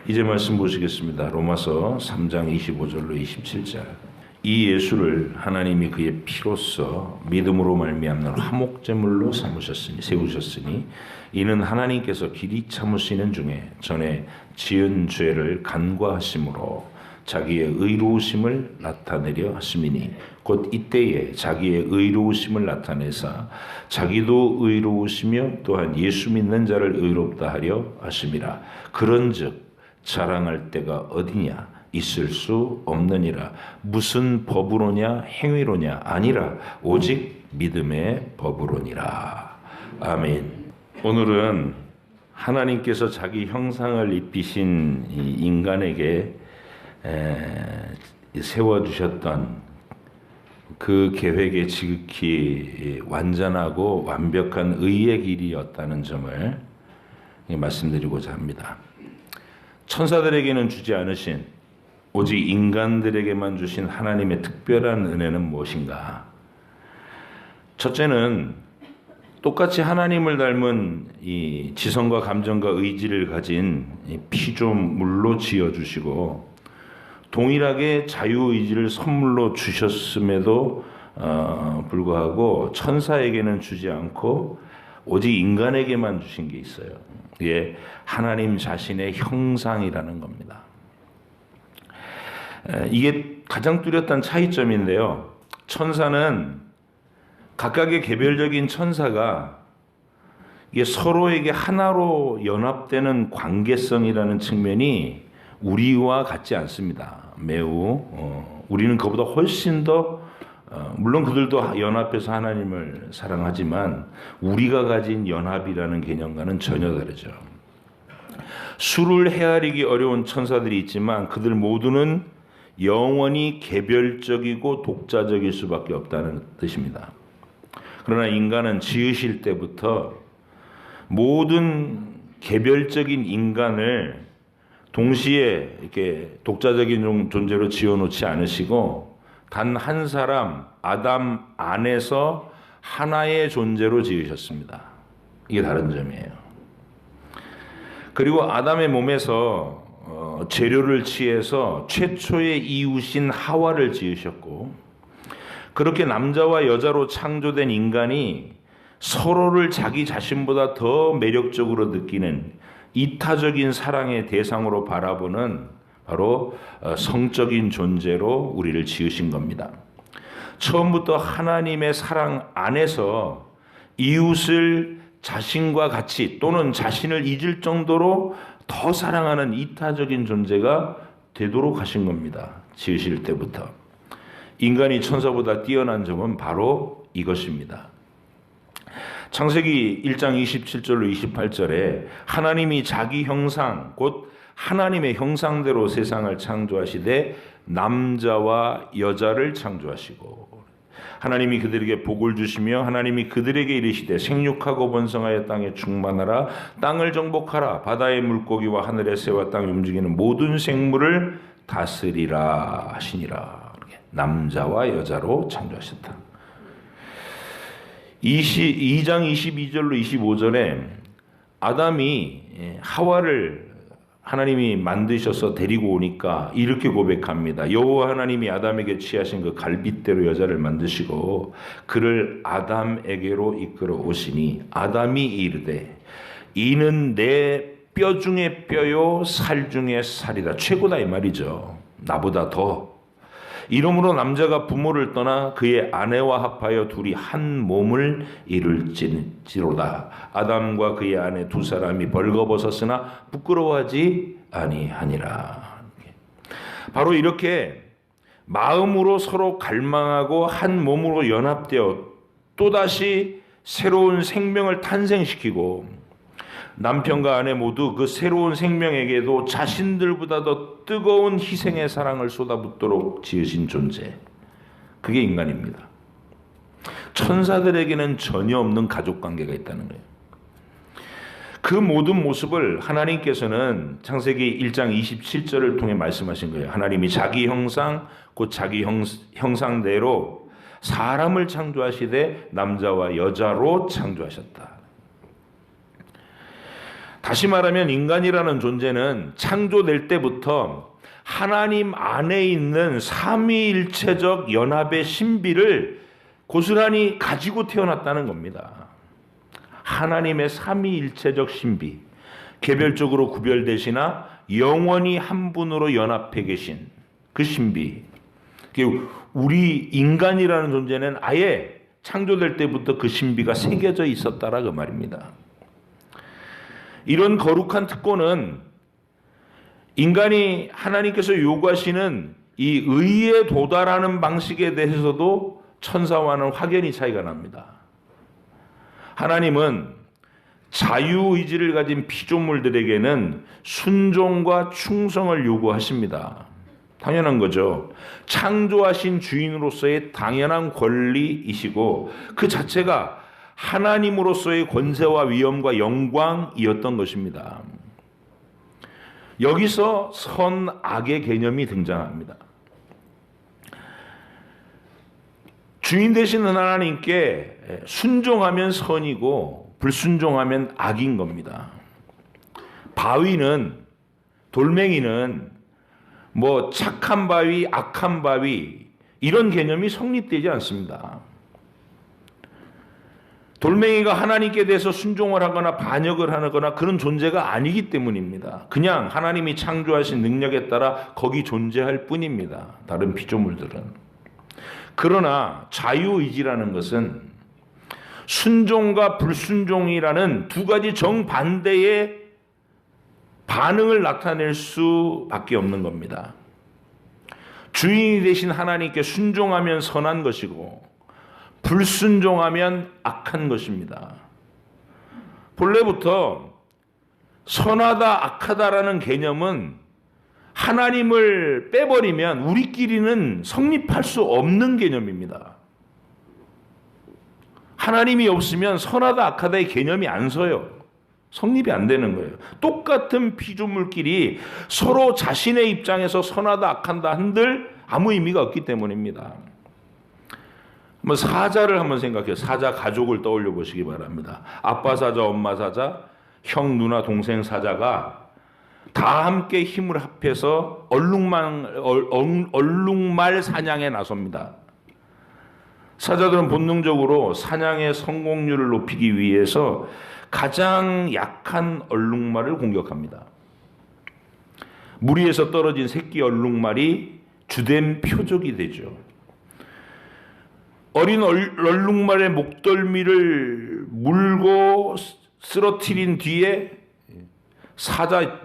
이제 말씀 보시겠습니다. 로마서 3장 25절로 27절. 이 예수를 하나님이 그의 피로써 믿음으로 말미암는 화목제물로 세우셨으니 이는 하나님께서 길이 참으시는 중에 전에 지은 죄를 간과하심으로 자기의 의로우심을 나타내려 하심이니 곧 이때에 자기의 의로우심을 나타내사 자기도 의로우시며 또한 예수 믿는 자를 의롭다 하려 하심이라. 그런즉 자랑할 데가 어디냐? 있을 수 없느니라. 무슨 법으로냐? 행위로냐? 아니라 오직 믿음의 법으로니라. 아멘. 오늘은 하나님께서 자기 형상을 입히신 인간에게 세워주셨던 그 계획의 지극히 완전하고 완벽한 의의 길이었다는 점을 말씀드리고자 합니다. 천사들에게는 주지 않으신 오직 인간들에게만 주신 하나님의 특별한 은혜는 무엇인가? 첫째는 똑같이 하나님을 닮은 이 지성과 감정과 의지를 가진 피조물로 지어주시고 동일하게 자유의지를 선물로 주셨음에도 불구하고 천사에게는 주지 않고 오직 인간에게만 주신 게 있어요. 이게 하나님 자신의 형상이라는 겁니다. 이게 가장 뚜렷한 차이점인데요. 천사는 각각의 개별적인 천사가 이게 서로에게 하나로 연합되는 관계성이라는 측면이 우리와 같지 않습니다. 매우 우리는 그보다 훨씬 더 물론 그들도 연합해서 하나님을 사랑하지만 우리가 가진 연합이라는 개념과는 전혀 다르죠. 수를 헤아리기 어려운 천사들이 있지만 그들 모두는 영원히 개별적이고 독자적일 수밖에 없다는 뜻입니다. 그러나 인간은 지으실 때부터 모든 개별적인 인간을 동시에 이렇게 독자적인 존재로 지어놓지 않으시고 단 한 사람 아담 안에서 하나의 존재로 지으셨습니다. 이게 다른 점이에요. 그리고 아담의 몸에서 재료를 취해서 최초의 이웃인 하와를 지으셨고 그렇게 남자와 여자로 창조된 인간이 서로를 자기 자신보다 더 매력적으로 느끼는 이타적인 사랑의 대상으로 바라보는 바로 성적인 존재로 우리를 지으신 겁니다. 처음부터 하나님의 사랑 안에서 이웃을 자신과 같이 또는 자신을 잊을 정도로 더 사랑하는 이타적인 존재가 되도록 하신 겁니다. 지으실 때부터. 인간이 천사보다 뛰어난 점은 바로 이것입니다. 창세기 1장 27절로 28절에 하나님이 자기 형상 곧 하나님의 형상대로 세상을 창조하시되 남자와 여자를 창조하시고 하나님이 그들에게 복을 주시며 하나님이 그들에게 이르시되 생육하고 번성하여 땅에 충만하라 땅을 정복하라 바다의 물고기와 하늘의 새와 땅에 움직이는 모든 생물을 다스리라 하시니라. 남자와 여자로 창조하셨다. 2장 22절로 25절에 아담이 하와를 하나님이 만드셔서 데리고 오니까 이렇게 고백합니다. 여호와 하나님이 아담에게 취하신 그 갈빗대로 여자를 만드시고 그를 아담에게로 이끌어 오시니 아담이 이르되 이는 내 뼈 중에 뼈요 살 중에 살이다. 최고다 이 말이죠. 나보다 더. 이러므로 남자가 부모를 떠나 그의 아내와 합하여 둘이 한 몸을 이룰지로다. 아담과 그의 아내 두 사람이 벌거벗었으나 부끄러워하지 아니하니라. 바로 이렇게 마음으로 서로 갈망하고 한 몸으로 연합되어 또다시 새로운 생명을 탄생시키고 남편과 아내 모두 그 새로운 생명에게도 자신들보다 더 뜨거운 희생의 사랑을 쏟아붓도록 지으신 존재. 그게 인간입니다. 천사들에게는 전혀 없는 가족관계가 있다는 거예요. 그 모든 모습을 하나님께서는 창세기 1장 27절을 통해 말씀하신 거예요. 하나님이 자기 형상 곧 자기 형상대로 사람을 창조하시되 남자와 여자로 창조하셨다. 다시 말하면 인간이라는 존재는 창조될 때부터 하나님 안에 있는 삼위일체적 연합의 신비를 고스란히 가지고 태어났다는 겁니다. 하나님의 삼위일체적 신비, 개별적으로 구별되시나 영원히 한 분으로 연합해 계신 그 신비. 우리 인간이라는 존재는 아예 창조될 때부터 그 신비가 새겨져 있었다라 그 말입니다. 이런 거룩한 특권은 인간이 하나님께서 요구하시는 이 의에 도달하는 방식에 대해서도 천사와는 확연히 차이가 납니다. 하나님은 자유의지를 가진 피조물들에게는 순종과 충성을 요구하십니다. 당연한 거죠. 창조하신 주인으로서의 당연한 권리이시고 그 자체가 하나님으로서의 권세와 위엄과 영광이었던 것입니다. 여기서 선악의 개념이 등장합니다. 주인 되시는 하나님께 순종하면 선이고 불순종하면 악인 겁니다. 바위는, 돌멩이는 뭐 착한 바위, 악한 바위 이런 개념이 성립되지 않습니다. 돌멩이가 하나님께 대해서 순종을 하거나 반역을 하거나 그런 존재가 아니기 때문입니다. 그냥 하나님이 창조하신 능력에 따라 거기 존재할 뿐입니다. 다른 피조물들은. 그러나 자유의지라는 것은 순종과 불순종이라는 두 가지 정반대의 반응을 나타낼 수밖에 없는 겁니다. 주인이 되신 하나님께 순종하면 선한 것이고 불순종하면 악한 것입니다. 본래부터 선하다 악하다라는 개념은 하나님을 빼버리면 우리끼리는 성립할 수 없는 개념입니다. 하나님이 없으면 선하다 악하다의 개념이 안 서요. 성립이 안 되는 거예요. 똑같은 피조물끼리 서로 자신의 입장에서 선하다 악한다 한들 아무 의미가 없기 때문입니다. 사자를 한번 생각해요. 사자 가족을 떠올려 보시기 바랍니다. 아빠 사자, 엄마 사자, 형, 누나, 동생 사자가 다 함께 힘을 합해서 얼룩말 사냥에 나섭니다. 사자들은 본능적으로 사냥의 성공률을 높이기 위해서 가장 약한 얼룩말을 공격합니다. 무리에서 떨어진 새끼 얼룩말이 주된 표적이 되죠. 어린 얼룩말의 목덜미를 물고 쓰러뜨린 뒤에 사자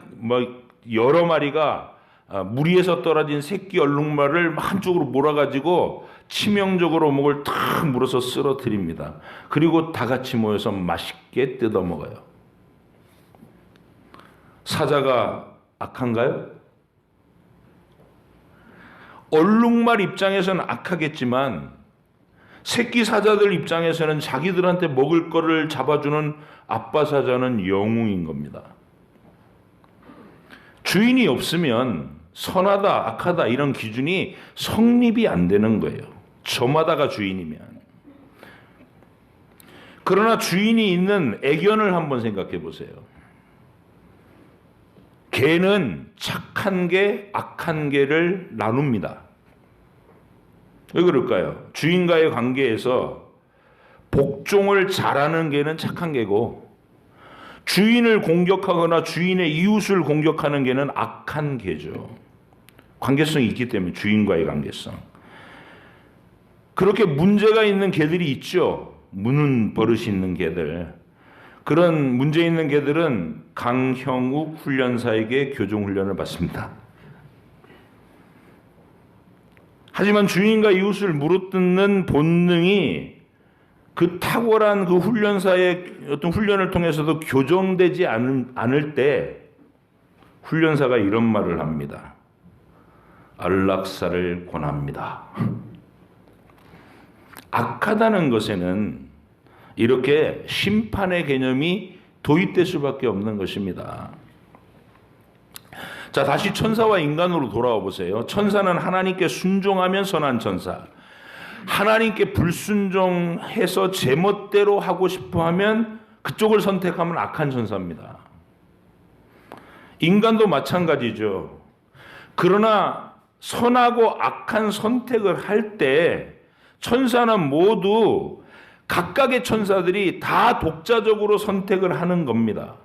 여러 마리가 무리에서 떨어진 새끼 얼룩말을 한쪽으로 몰아가지고 치명적으로 목을 탁 물어서 쓰러뜨립니다. 그리고 다 같이 모여서 맛있게 뜯어먹어요. 사자가 악한가요? 얼룩말 입장에서는 악하겠지만 새끼 사자들 입장에서는 자기들한테 먹을 거를 잡아주는 아빠 사자는 영웅인 겁니다. 주인이 없으면 선하다 악하다 이런 기준이 성립이 안 되는 거예요. 저마다가 주인이면. 그러나 주인이 있는 애견을 한번 생각해 보세요. 개는 착한 개, 악한 개를 나눕니다. 왜 그럴까요? 주인과의 관계에서 복종을 잘하는 개는 착한 개고 주인을 공격하거나 주인의 이웃을 공격하는 개는 악한 개죠. 관계성이 있기 때문에 주인과의 관계성. 그렇게 문제가 있는 개들이 있죠. 무는 버릇이 있는 개들. 그런 문제 있는 개들은 강형욱 훈련사에게 교정 훈련을 받습니다. 하지만 주인과 이웃을 물어뜯는 본능이 그 탁월한 그 훈련사의 어떤 훈련을 통해서도 교정되지 않을 때 훈련사가 이런 말을 합니다. 안락사를 권합니다. 악하다는 것에는 이렇게 심판의 개념이 도입될 수밖에 없는 것입니다. 자, 다시 천사와 인간으로 돌아와 보세요. 천사는 하나님께 순종하면 선한 천사, 하나님께 불순종해서 제멋대로 하고 싶어 하면 그쪽을 선택하면 악한 천사입니다. 인간도 마찬가지죠. 그러나 선하고 악한 선택을 할 때 천사는 모두 각각의 천사들이 다 독자적으로 선택을 하는 겁니다.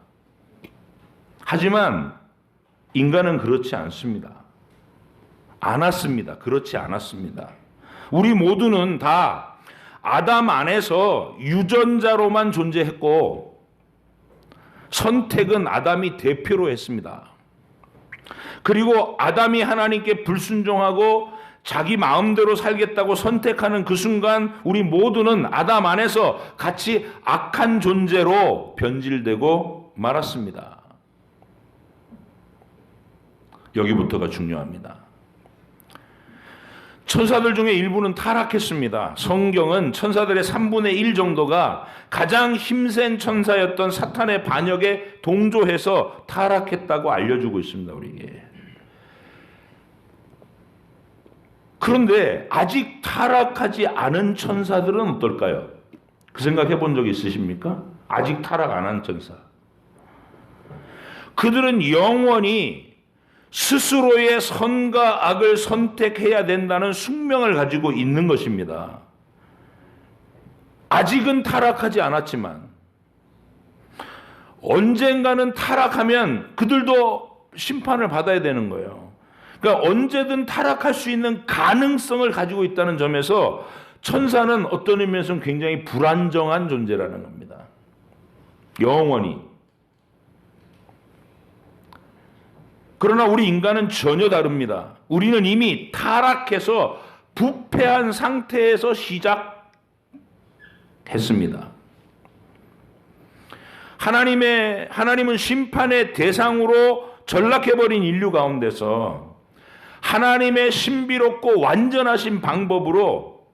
하지만 인간은 그렇지 않습니다. 그렇지 않았습니다. 우리 모두는 다 아담 안에서 유전자로만 존재했고 선택은 아담이 대표로 했습니다. 그리고 아담이 하나님께 불순종하고 자기 마음대로 살겠다고 선택하는 그 순간 우리 모두는 아담 안에서 같이 악한 존재로 변질되고 말았습니다. 여기부터가 중요합니다. 천사들 중에 일부는 타락했습니다. 성경은 천사들의 3분의 1 정도가 가장 힘센 천사였던 사탄의 반역에 동조해서 타락했다고 알려주고 있습니다. 우리에게. 그런데 아직 타락하지 않은 천사들은 어떨까요? 그 생각해 본 적 있으십니까? 아직 타락 안 한 천사. 그들은 영원히 스스로의 선과 악을 선택해야 된다는 숙명을 가지고 있는 것입니다. 아직은 타락하지 않았지만 언젠가는 타락하면 그들도 심판을 받아야 되는 거예요. 그러니까 언제든 타락할 수 있는 가능성을 가지고 있다는 점에서 천사는 어떤 의미에서는 굉장히 불안정한 존재라는 겁니다. 영원히. 그러나 우리 인간은 전혀 다릅니다. 우리는 이미 타락해서 부패한 상태에서 시작했습니다. 하나님은 심판의 대상으로 전락해버린 인류 가운데서 하나님의 신비롭고 완전하신 방법으로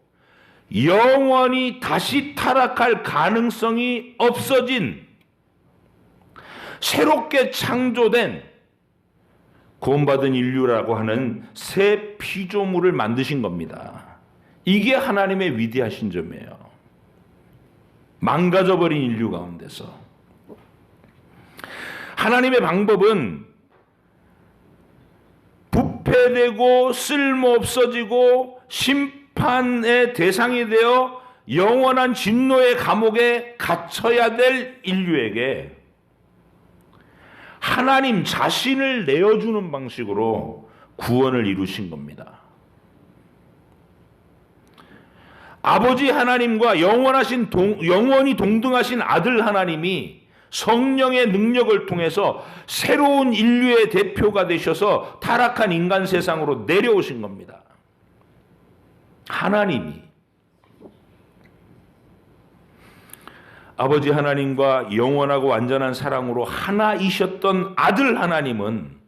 영원히 다시 타락할 가능성이 없어진 새롭게 창조된 구원받은 인류라고 하는 새 피조물을 만드신 겁니다. 이게 하나님의 위대하신 점이에요. 망가져버린 인류 가운데서. 하나님의 방법은 부패되고 쓸모없어지고 심판의 대상이 되어 영원한 진노의 감옥에 갇혀야 될 인류에게 하나님 자신을 내어주는 방식으로 구원을 이루신 겁니다. 아버지 하나님과 영원히 동등하신 아들 하나님이 성령의 능력을 통해서 새로운 인류의 대표가 되셔서 타락한 인간 세상으로 내려오신 겁니다. 하나님이. 아버지 하나님과 영원하고 완전한 사랑으로 하나이셨던 아들 하나님은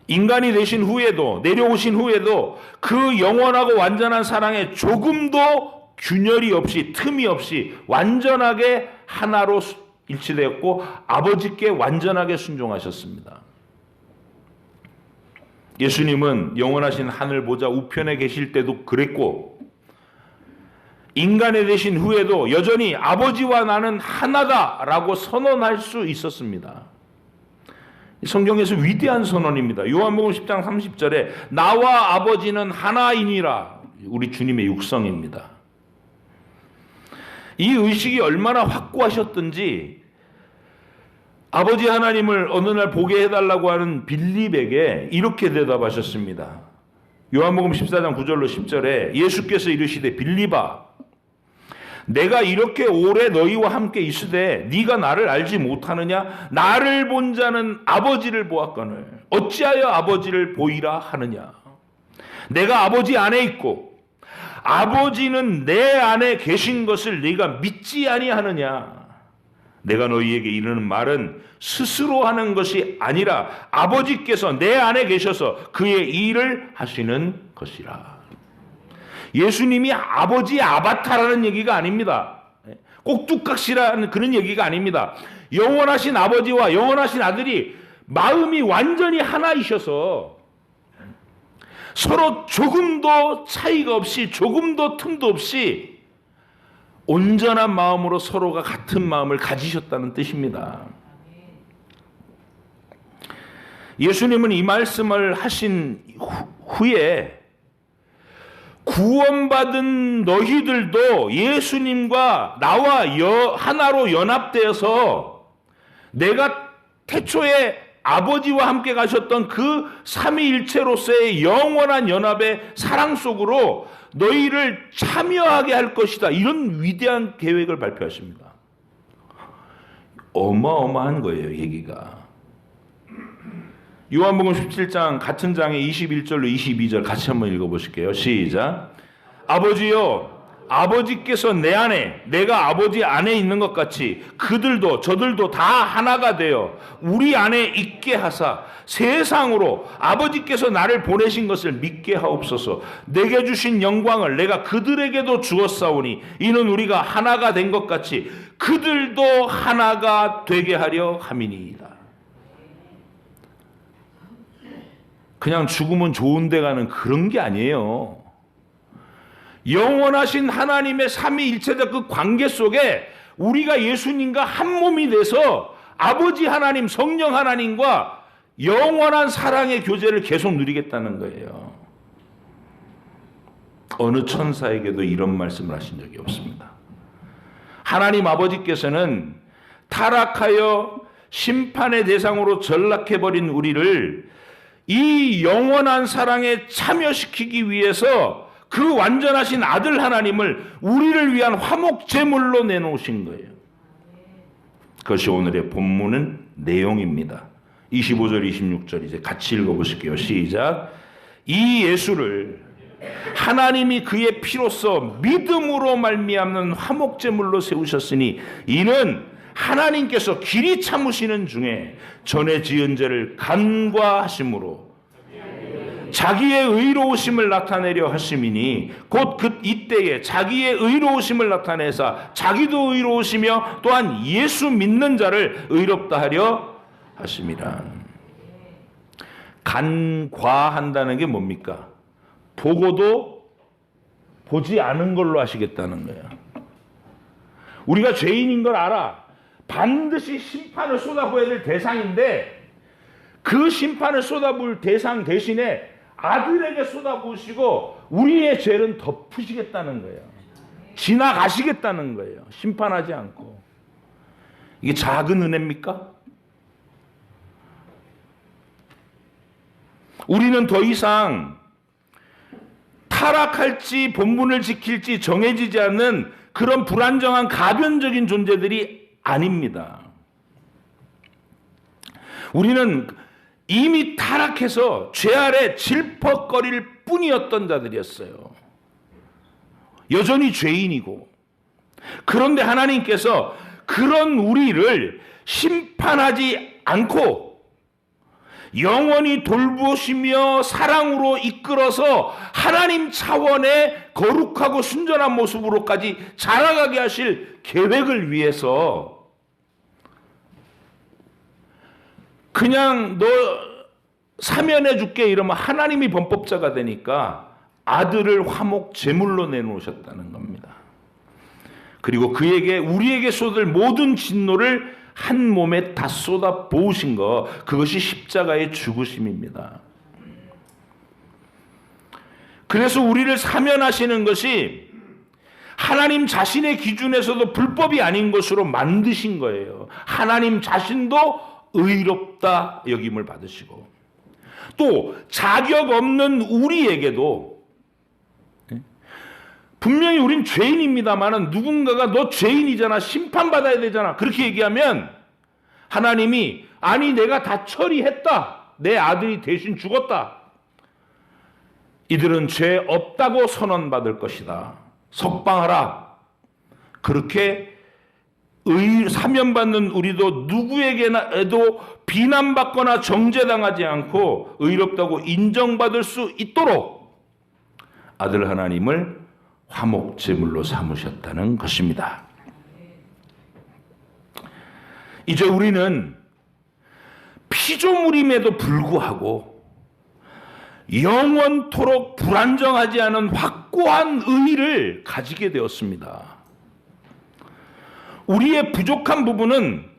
인간이 되신 후에도, 내려오신 후에도 그 영원하고 완전한 사랑에 조금도 균열이 없이, 틈이 없이 완전하게 하나로 일치되었고 아버지께 완전하게 순종하셨습니다. 예수님은 영원하신 하늘 보좌 우편에 계실 때도 그랬고 인간이 되신 후에도 여전히 아버지와 나는 하나다라고 선언할 수 있었습니다. 성경에서 위대한 선언입니다. 요한복음 10장 30절에 나와 아버지는 하나이니라. 우리 주님의 육성입니다. 이 의식이 얼마나 확고하셨던지 아버지 하나님을 어느 날 보게 해달라고 하는 빌립에게 이렇게 대답하셨습니다. 요한복음 14장 9절로 10절에 예수께서 이르시되 빌립아 내가 이렇게 오래 너희와 함께 있으되 네가 나를 알지 못하느냐? 나를 본 자는 아버지를 보았거늘 어찌하여 아버지를 보이라 하느냐? 내가 아버지 안에 있고 아버지는 내 안에 계신 것을 네가 믿지 아니하느냐? 내가 너희에게 이르는 말은 스스로 하는 것이 아니라 아버지께서 내 안에 계셔서 그의 일을 하시는 것이라. 예수님이 아버지 아바타라는 얘기가 아닙니다. 꼭두각시라는 그런 얘기가 아닙니다. 영원하신 아버지와 영원하신 아들이 마음이 완전히 하나이셔서 서로 조금도 차이가 없이 조금도 틈도 없이 온전한 마음으로 서로가 같은 마음을 가지셨다는 뜻입니다. 예수님은 이 말씀을 하신 후에 구원받은 너희들도 예수님과 나와 하나로 연합되어서 내가 태초에 아버지와 함께 가셨던 그 삼위일체로서의 영원한 연합의 사랑 속으로 너희를 참여하게 할 것이다. 이런 위대한 계획을 발표하십니다. 어마어마한 거예요, 얘기가. 요한복음 17장 같은 장에 21절로 22절 같이 한번 읽어보실게요. 시작. 아버지여, 아버지께서 내 안에 내가 아버지 안에 있는 것 같이 그들도 저들도 다 하나가 되어 우리 안에 있게 하사 세상으로 아버지께서 나를 보내신 것을 믿게 하옵소서. 내게 주신 영광을 내가 그들에게도 주었사오니 이는 우리가 하나가 된 것 같이 그들도 하나가 되게 하려 함이니이다. 그냥 죽으면 좋은 데 가는 그런 게 아니에요. 영원하신 하나님의 삼위일체적 그 관계 속에 우리가 예수님과 한 몸이 돼서 아버지 하나님, 성령 하나님과 영원한 사랑의 교제를 계속 누리겠다는 거예요. 어느 천사에게도 이런 말씀을 하신 적이 없습니다. 하나님 아버지께서는 타락하여 심판의 대상으로 전락해버린 우리를 이 영원한 사랑에 참여시키기 위해서 그 완전하신 아들 하나님을 우리를 위한 화목제물로 내놓으신 거예요. 그것이 오늘의 본문은 내용입니다. 25절 26절 이제 같이 읽어보실게요. 시작. 이 예수를 하나님이 그의 피로써 믿음으로 말미암는 화목제물로 세우셨으니 이는 하나님께서 길이 참으시는 중에 전에 지은 죄를 간과하심으로 자기의 의로우심을 나타내려 하심이니 곧 이때에 자기의 의로우심을 나타내사 자기도 의로우시며 또한 예수 믿는 자를 의롭다 하려 하심이라. 간과한다는 게 뭡니까? 보고도 보지 않은 걸로 하시겠다는 거예요. 우리가 죄인인 걸 알아. 반드시 심판을 쏟아부어야 될 대상인데 그 심판을 쏟아부을 대상 대신에 아들에게 쏟아부으시고 우리의 죄는 덮으시겠다는 거예요. 지나가시겠다는 거예요. 심판하지 않고. 이게 작은 은혜입니까? 우리는 더 이상 타락할지 본분을 지킬지 정해지지 않는 그런 불안정한 가변적인 존재들이 아닙니다. 우리는 이미 타락해서 죄 아래 질퍽거릴 뿐이었던 자들이었어요. 여전히 죄인이고. 그런데 하나님께서 그런 우리를 심판하지 않고 영원히 돌보시며 사랑으로 이끌어서 하나님 차원의 거룩하고 순전한 모습으로까지 자라가게 하실 계획을 위해서 그냥 너 사면해 줄게 이러면 하나님이 범법자가 되니까 아들을 화목 제물로 내놓으셨다는 겁니다. 그리고 그에게 우리에게 쏟을 모든 진노를 한 몸에 다 쏟아 부으신 것, 그것이 십자가의 죽으심입니다. 그래서 우리를 사면하시는 것이 하나님 자신의 기준에서도 불법이 아닌 것으로 만드신 거예요. 하나님 자신도 의롭다 여김을 받으시고 또 자격 없는 우리에게도 분명히 우린 죄인입니다만 누군가가 너 죄인이잖아, 심판받아야 되잖아, 그렇게 얘기하면 하나님이 아니 내가 다 처리했다, 내 아들이 대신 죽었다, 이들은 죄 없다고 선언받을 것이다, 석방하라. 그렇게 사면받는 우리도 누구에게나도 비난받거나 정죄당하지 않고 의롭다고 인정받을 수 있도록 아들 하나님을 화목제물로 삼으셨다는 것입니다. 이제 우리는 피조물임에도 불구하고 영원토록 불안정하지 않은 확고한 의를 가지게 되었습니다. 우리의 부족한 부분은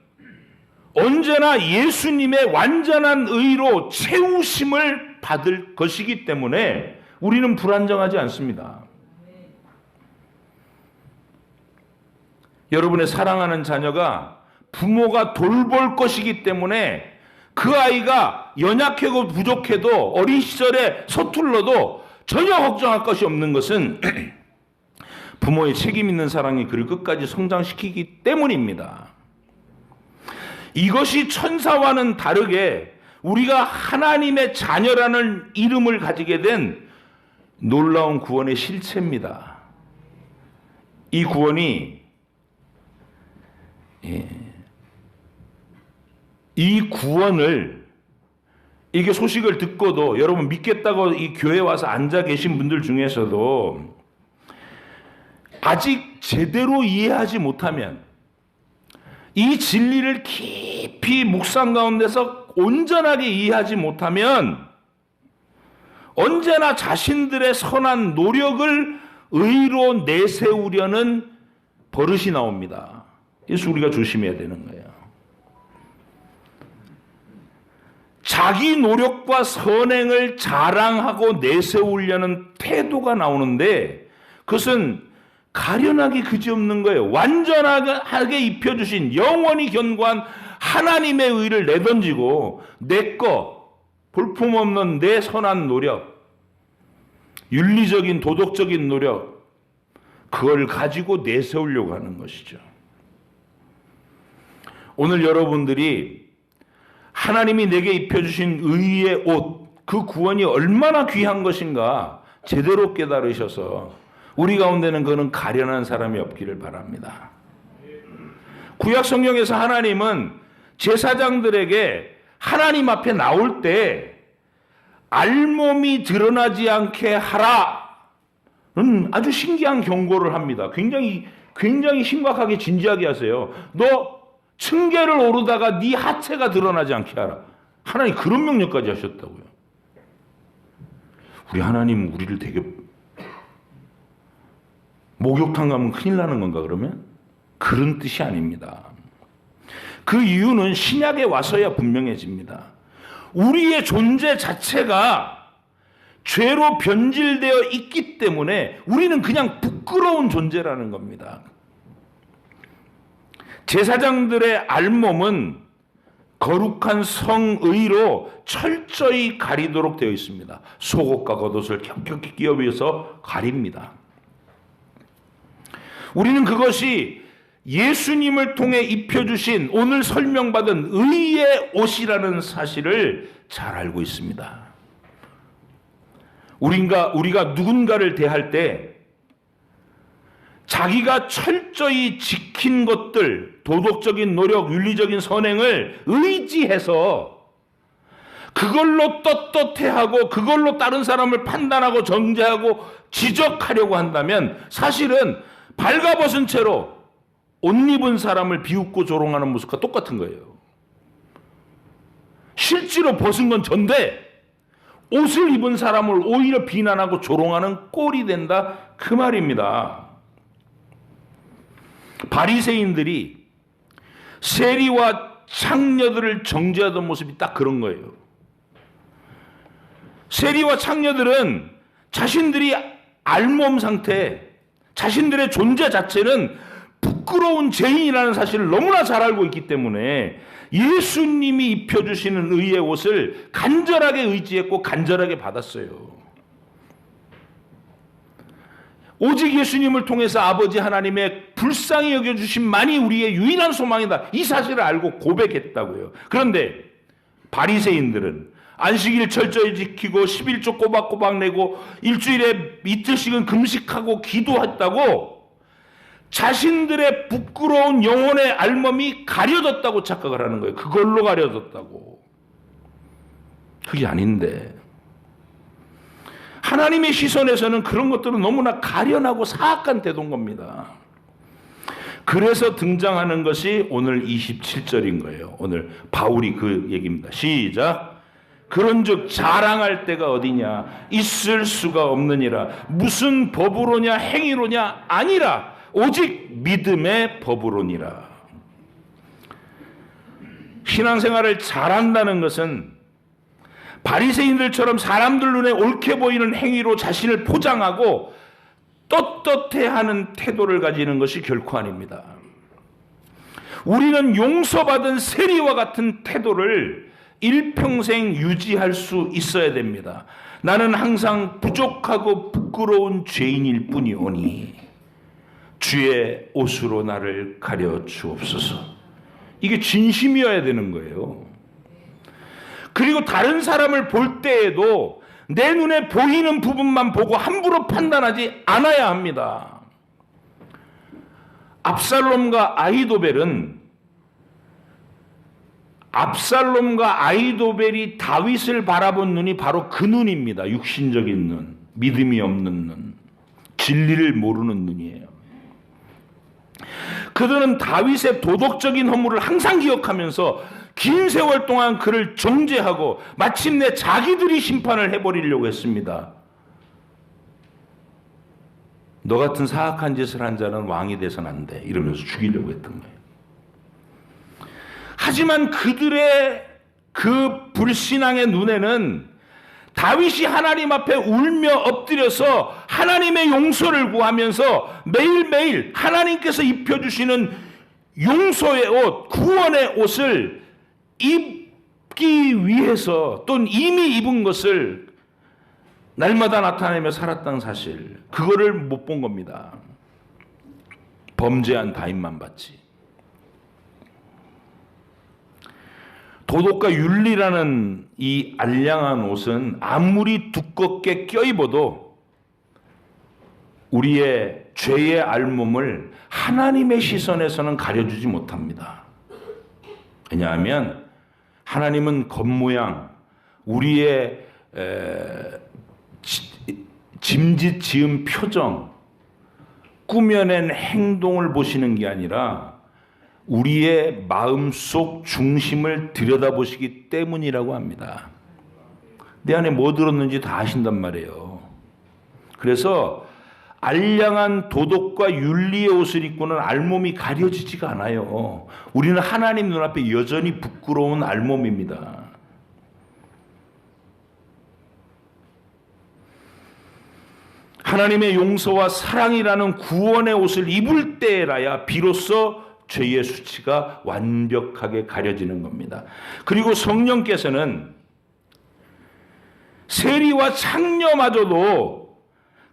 언제나 예수님의 완전한 의로 채우심을 받을 것이기 때문에 우리는 불안정하지 않습니다. 여러분의 사랑하는 자녀가 부모가 돌볼 것이기 때문에 그 아이가 연약하고 부족해도 어린 시절에 서툴러도 전혀 걱정할 것이 없는 것은 부모의 책임 있는 사랑이 그를 끝까지 성장시키기 때문입니다. 이것이 천사와는 다르게 우리가 하나님의 자녀라는 이름을 가지게 된 놀라운 구원의 실체입니다. 이 구원이 이 구원을 이게 소식을 듣고도 여러분 믿겠다고 이 교회에 와서 앉아 계신 분들 중에서도 아직 제대로 이해하지 못하면 이 진리를 깊이 묵상 가운데서 온전하게 이해하지 못하면 언제나 자신들의 선한 노력을 의로 내세우려는 버릇이 나옵니다. 그래서 우리가 조심해야 되는 거예요. 자기 노력과 선행을 자랑하고 내세우려는 태도가 나오는데 그것은 가련하기 그지없는 거예요. 완전하게 입혀주신 영원히 견고한 하나님의 의를 내던지고 내 거, 볼품없는 내 선한 노력, 윤리적인 도덕적인 노력, 그걸 가지고 내세우려고 하는 것이죠. 오늘 여러분들이 하나님이 내게 입혀주신 의의 옷, 그 구원이 얼마나 귀한 것인가 제대로 깨달으셔서 우리 가운데는 그는 가련한 사람이 없기를 바랍니다. 구약 성경에서 하나님은 제사장들에게 하나님 앞에 나올 때 알몸이 드러나지 않게 하라는 아주 신기한 경고를 합니다. 굉장히 심각하게 진지하게 하세요. 너 층계를 오르다가 네 하체가 드러나지 않게 하라. 하나님 그런 명령까지 하셨다고요. 우리 하나님 우리를 되게 목욕탕 가면 큰일 나는 건가 그러면? 그런 뜻이 아닙니다. 그 이유는 신약에 와서야 분명해집니다. 우리의 존재 자체가 죄로 변질되어 있기 때문에 우리는 그냥 부끄러운 존재라는 겁니다. 제사장들의 알몸은 거룩한 성의로 철저히 가리도록 되어 있습니다. 속옷과 겉옷을 겹겹이 끼워서 가립니다. 우리는 그것이 예수님을 통해 입혀주신 오늘 설명받은 의의 옷이라는 사실을 잘 알고 있습니다. 우리가 누군가를 대할 때 자기가 철저히 지킨 것들, 도덕적인 노력, 윤리적인 선행을 의지해서 그걸로 떳떳해하고 그걸로 다른 사람을 판단하고 정죄하고 지적하려고 한다면 사실은 발가벗은 채로 옷 입은 사람을 비웃고 조롱하는 모습과 똑같은 거예요. 실제로 벗은 건 전데 옷을 입은 사람을 오히려 비난하고 조롱하는 꼴이 된다 그 말입니다. 바리새인들이 세리와 창녀들을 정죄하던 모습이 딱 그런 거예요. 세리와 창녀들은 자신들이 알몸 상태, 자신들의 존재 자체는 부끄러운 죄인이라는 사실을 너무나 잘 알고 있기 때문에 예수님이 입혀주시는 의의 옷을 간절하게 의지했고 간절하게 받았어요. 오직 예수님을 통해서 아버지 하나님의 불쌍히 여겨주심만이 우리의 유일한 소망이다. 이 사실을 알고 고백했다고요. 그런데 바리새인들은 안식일 철저히 지키고 11조 꼬박꼬박 내고 일주일에 이틀씩은 금식하고 기도했다고 자신들의 부끄러운 영혼의 알몸이 가려졌다고 착각을 하는 거예요. 그걸로 가려졌다고. 그게 아닌데 하나님의 시선에서는 그런 것들은 너무나 가련하고 사악한 태도인 겁니다. 그래서 등장하는 것이 오늘 27절인 거예요. 오늘 바울이 그 얘기입니다. 시작. 그런즉 자랑할 때가 어디냐? 있을 수가 없느니라. 무슨 법으로냐 행위로냐? 아니라 오직 믿음의 법으로니라. 신앙생활을 잘한다는 것은 바리새인들처럼 사람들 눈에 옳게 보이는 행위로 자신을 포장하고 떳떳해하는 태도를 가지는 것이 결코 아닙니다. 우리는 용서받은 세리와 같은 태도를 일평생 유지할 수 있어야 됩니다. 나는 항상 부족하고 부끄러운 죄인일 뿐이오니 주의 옷으로 나를 가려 주옵소서. 이게 진심이어야 되는 거예요. 그리고 다른 사람을 볼 때에도 내 눈에 보이는 부분만 보고 함부로 판단하지 않아야 합니다. 압살롬과 아히도벨이 다윗을 바라본 눈이 바로 그 눈입니다. 육신적인 눈, 믿음이 없는 눈, 진리를 모르는 눈이에요. 그들은 다윗의 도덕적인 허물을 항상 기억하면서 긴 세월 동안 그를 정죄하고 마침내 자기들이 심판을 해버리려고 했습니다. 너 같은 사악한 짓을 한 자는 왕이 돼서는 안 돼, 이러면서 죽이려고 했던 거예요. 하지만 그들의 그 불신앙의 눈에는 다윗이 하나님 앞에 울며 엎드려서 하나님의 용서를 구하면서 매일매일 하나님께서 입혀주시는 용서의 옷, 구원의 옷을 입기 위해서 또는 이미 입은 것을 날마다 나타내며 살았다는 사실, 그거를 못 본 겁니다. 범죄한 다윗만 봤지. 도덕과 윤리라는 이 알량한 옷은 아무리 두껍게 껴입어도 우리의 죄의 알몸을 하나님의 시선에서는 가려주지 못합니다. 왜냐하면 하나님은 겉모양, 우리의 짐짓 지은 표정, 꾸며낸 행동을 보시는 게 아니라 우리의 마음속 중심을 들여다보시기 때문이라고 합니다. 내 안에 뭐 들었는지 다 아신단 말이에요. 그래서 알량한 도덕과 윤리의 옷을 입고는 알몸이 가려지지가 않아요. 우리는 하나님 눈앞에 여전히 부끄러운 알몸입니다. 하나님의 용서와 사랑이라는 구원의 옷을 입을 때라야 비로소 죄의 수치가 완벽하게 가려지는 겁니다. 그리고 성령께서는 세리와 창녀마저도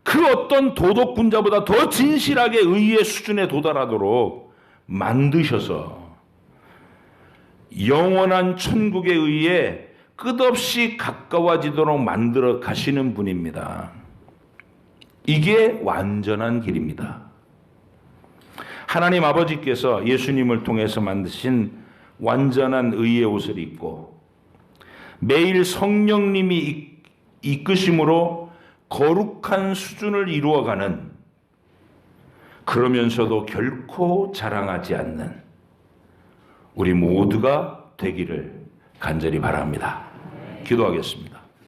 그 어떤 도덕군자보다 더 진실하게 의의 수준에 도달하도록 만드셔서 영원한 천국에 의해 끝없이 가까워지도록 만들어 가시는 분입니다. 이게 완전한 길입니다. 하나님 아버지께서 예수님을 통해서 만드신 완전한 의의 옷을 입고 매일 성령님이 이끄심으로 거룩한 수준을 이루어가는, 그러면서도 결코 자랑하지 않는 우리 모두가 되기를 간절히 바랍니다. 기도하겠습니다.